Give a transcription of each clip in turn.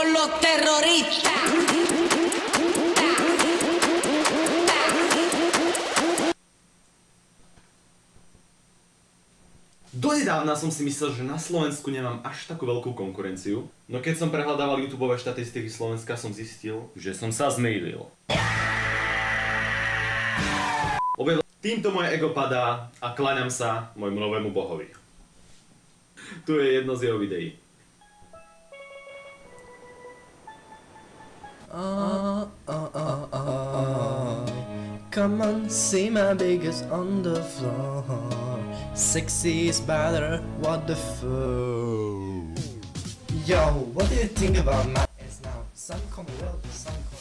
con los terroristas. Donedávna som si myslel, že na Slovensku nemám až takú veľkú konkurenciu, no keď som prehľadával YouTubeové štatistiky Slovenska, som zistil, že som sa zmýlil. Týmto moje ego padá a kláňam sa môjmu novému bohovi. Tu je jedno z jeho videí. Come on, see my biggest on the floor. Sexy is better, what the fuck? Yo, what do you think about my ass now? Some come well, some come.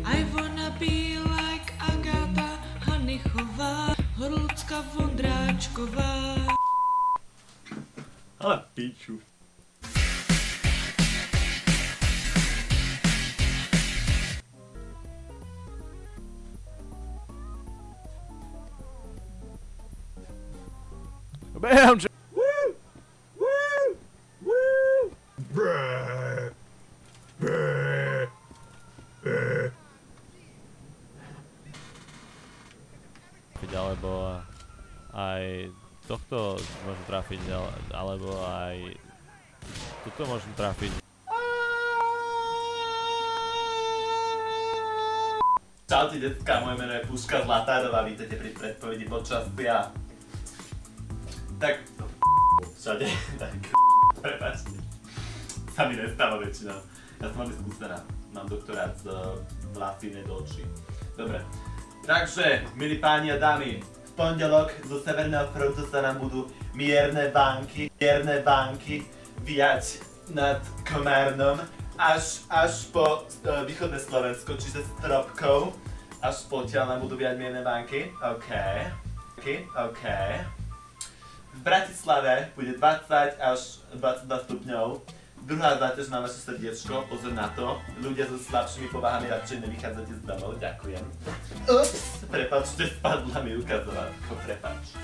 I wanna be like Agata Hanichová, Horlická Vondráčková. Ale piču. Bam! Woo! Woo! Woo! Brrr. Brrr. Brrr. Alebo aj tohto môžem trafiť, alebo aj tuto môžem trafiť. Čaute decka, moje meno je Puška Zlatárová, vítajte pri predpovedi počasia. Tak všade, tak prepáčte. Sa mi nestáva väčšinou. Ja som veľmi skúsená, mám doktorát z vlasy do očí. Dobre, takže, milí páni a dámy, v pondelok zo Severného frontu sa nám budú mierne banky viať nad Komárnom až po východné Slovensko, čiže Stropkou, až potiaľ nám budú viať mierne banky. OK. V Bratislave bude 20 až 22 stupňov. Druhá záťaž na naše srdiečko, pozor na to. Ľudia so slabšími povahami radšej nevychádzate z domov, ďakujem. Ups, prepáčte, spadla mi ukazovačko, prepáč.